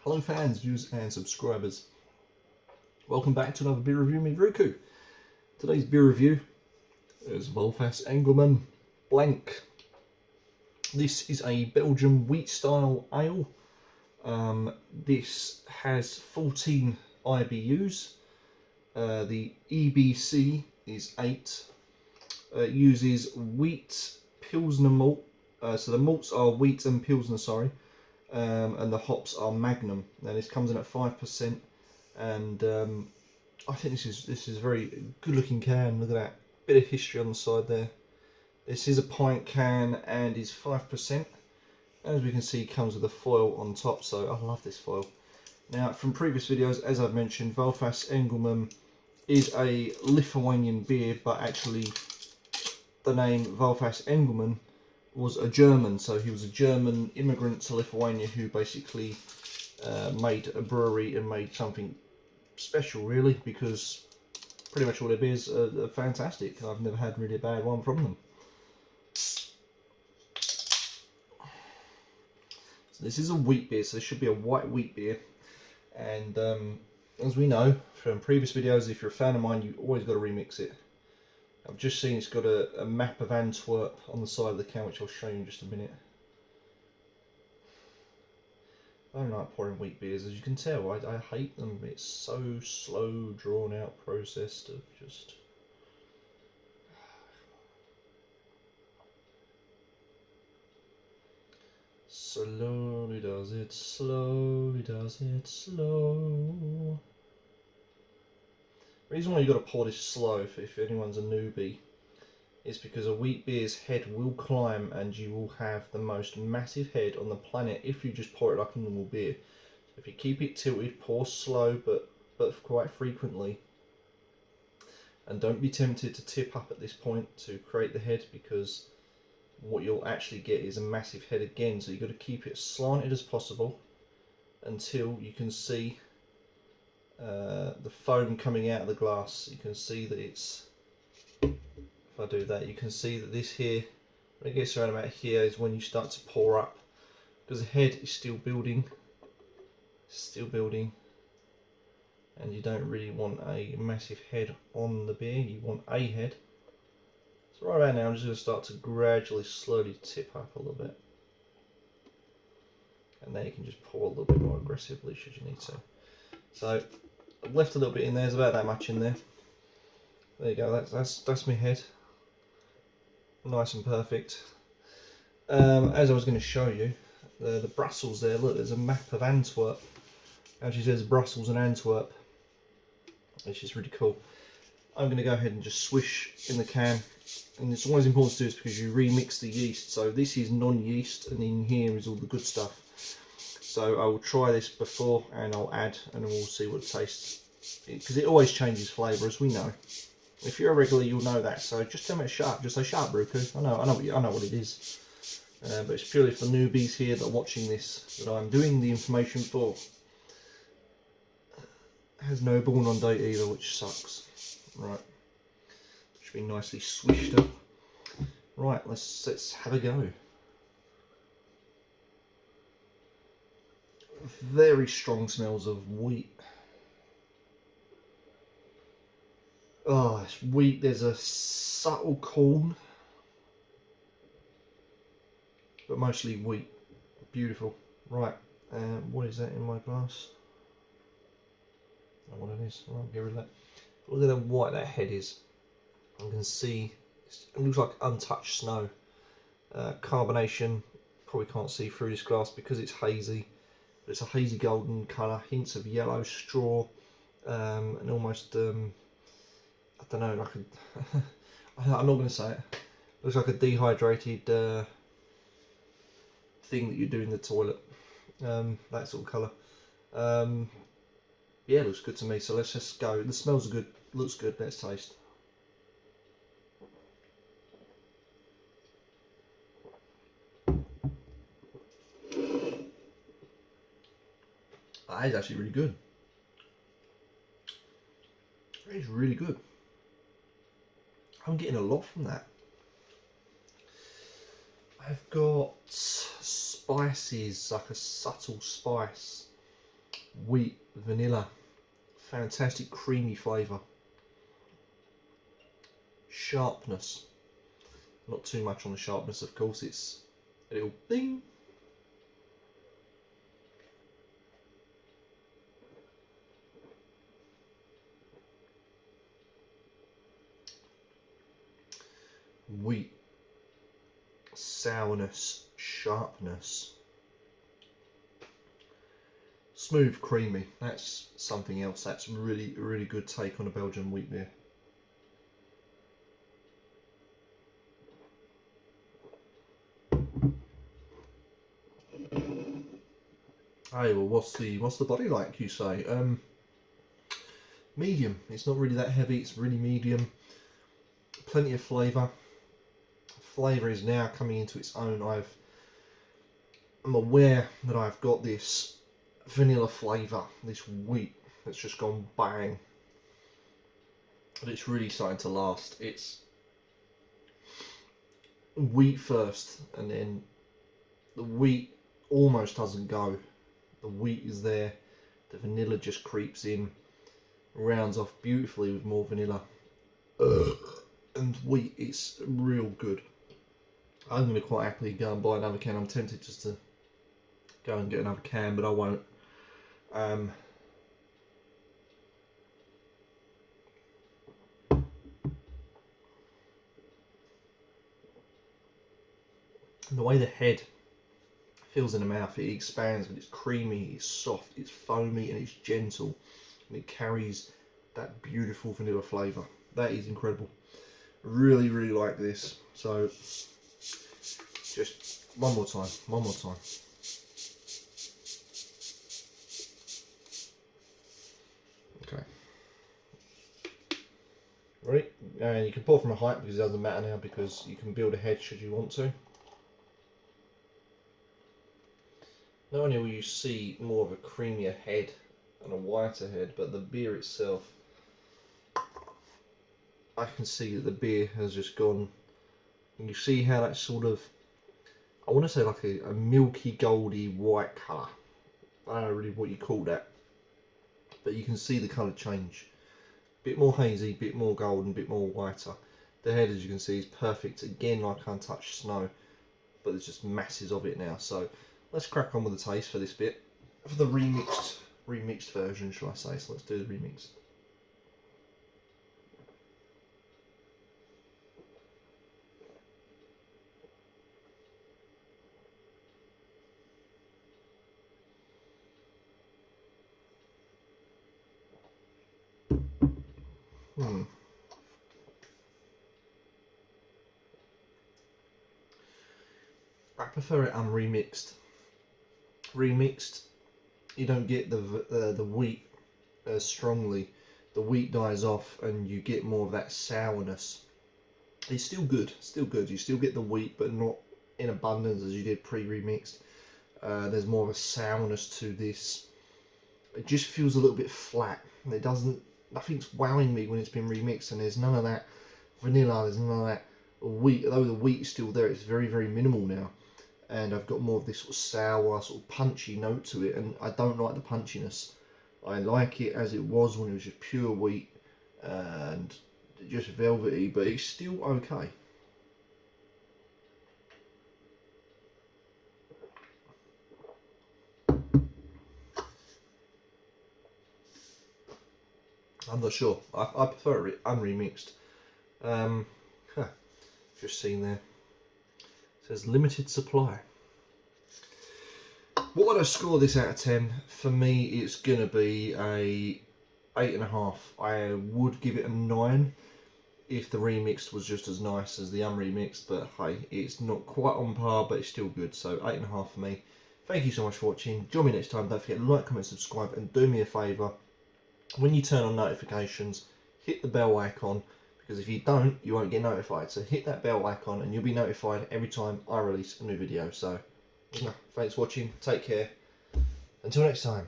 Hello fans, viewers and subscribers. Welcome back to another beer review with Ruku. Today's beer review is Volfas engelman blanc. This is a Belgian wheat style ale. This has 14 IBUs. The EBC is 8. It uses wheat Pilsner malt. So the malts are wheat and Pilsner, sorry. And the hops are Magnum. Now this comes in at 5%, and I think this is a very good looking can. Look at that bit of history on the side there. This is a pint can and is 5%. As we can see, it comes with a foil on top, so I love this foil. Now, from previous videos, as I've mentioned, Volfas engelman is a Lithuanian beer, but actually the name Volfas engelman was a German, so he was a German immigrant to Lithuania who basically made a brewery and made something special, really, because pretty much all their beers are fantastic. I've never had really a bad one from them. So this is a wheat beer, so this should be a white wheat beer, and as we know from previous videos, if you're a fan of mine, you've always got to remix it. I've just seen it's got a map of Antwerp on the side of the can, which I'll show you in just a minute. I don't like pouring wheat beers, as you can tell. I hate them. It's so slow, drawn out process of just... Slowly does it, slowly does it, slow. The reason why you've got to pour this slow, if anyone's a newbie, is because a wheat beer's head will climb and you will have the most massive head on the planet if you just pour it like a normal beer. So if you keep it tilted, pour slow but quite frequently. And don't be tempted to tip up at this point to create the head, because what you'll actually get is a massive head again. So you've got to keep it as slanted as possible until you can see the foam coming out of the glass. You can see that it's, if I do that, you can see that this here, when it gets around about here, is when you start to pour up, because the head is still building, and you don't really want a massive head on the beer. You want a head. So right about now, I'm just going to start to gradually, slowly tip up a little bit, and then you can just pour a little bit more aggressively should you need to. So I've left a little bit in there. There's about that much in there. There you go. That's my head. Nice and perfect. As I was going to show you, the Brussels there, look, there's a map of Antwerp. Actually says Brussels and Antwerp, which is really cool. I'm going to go ahead and just swish in the can, and it's always important to do this because you remix the yeast. So this is non-yeast, and in here is all the good stuff. So I will try this before and I'll add, and then we'll see what it tastes, because it always changes flavour, as we know. If you're a regular, you'll know that. So just tell me it's sharp. Just say sharp, Ruku. I know what it is. But it's purely for newbies here that are watching this that I'm doing the information for. It has no born on date either, which sucks. Right. Should be nicely swished up. Right. Let's have a go. Very strong smells of wheat. Oh, it's wheat. There's a subtle corn, but mostly wheat. Beautiful. Right, what is that in my glass? I know what it is. I'll get rid of that. Look at how white that head is. You can see it looks like untouched snow. Carbonation, probably can't see through this glass because it's hazy, but it's a hazy golden colour, hints of yellow straw, and almost I don't know, like a I'm not going to say it. Looks like a dehydrated thing that you do in the toilet. That sort of colour. Yeah, looks good to me. So let's just go. The smells are good. Looks good. Let's taste. That is actually really good. It is really good. I'm getting a lot from that. I've got spices, like a subtle spice. Wheat vanilla. Fantastic creamy flavour. Sharpness. Not too much on the sharpness, of course, it's a little ding. Wheat. Sourness, sharpness. Smooth, creamy. That's something else. That's really, really good take on a Belgian wheat beer. Hey, well, what's the body like, you say? Medium. It's not really that heavy. It's really medium. Plenty of flavour. Flavour is now coming into its own. I'm aware that I've got this vanilla flavour, this wheat that's just gone bang, and it's really starting to last. It's wheat first, and then the wheat almost doesn't go. The wheat is there, the vanilla just creeps in, rounds off beautifully with more vanilla. And wheat is real good. I'm going to quite happily go and buy another can. I'm tempted just to go and get another can, but I won't. The way the head feels in the mouth, it expands, but it's creamy, it's soft, it's foamy, and it's gentle, and it carries that beautiful vanilla flavour. That is incredible. Really, really like this. So, just one more time. Okay. Ready? And you can pour from a height because it doesn't matter now, because you can build a head should you want to. Not only will you see more of a creamier head and a whiter head, but the beer itself, I can see that the beer has just gone, and you see how that sort of, I want to say like a milky goldy white colour. I don't know really what you call that, but you can see the colour change. Bit more hazy, bit more golden, bit more whiter. The head, as you can see, is perfect, again like untouched snow, but there's just masses of it now. So let's crack on with the taste for this bit, for the remixed version, shall I say. So let's do the remix. I prefer it unremixed. Remixed, you don't get the wheat as strongly. The wheat dies off, and you get more of that sourness. It's still good, You still get the wheat, but not in abundance as you did pre-remixed. There's more of a sourness to this. It just feels a little bit flat. It doesn't. Nothing's wowing me when it's been remixed, and there's none of that vanilla. There's none of that wheat. Although the wheat is still there, it's very, very minimal now. And I've got more of this sort of sour, sort of punchy note to it, and I don't like the punchiness. I like it as it was when it was just pure wheat and just velvety, but it's still okay. I'm not sure. I prefer it unremixed. Just seen there. It says limited supply. What would I score this out of 10? For me, it's gonna be a 8.5. I would give it a 9 if the remixed was just as nice as the unremixed, but hey, it's not quite on par, but it's still good. So 8.5 for me. Thank you so much for watching. Join me next time. Don't forget to like, comment, subscribe, and do me a favour. When you turn on notifications, hit the bell icon, because if you don't, you won't get notified. So hit that bell icon and you'll be notified every time I release a new video. So thanks for watching, take care, until next time.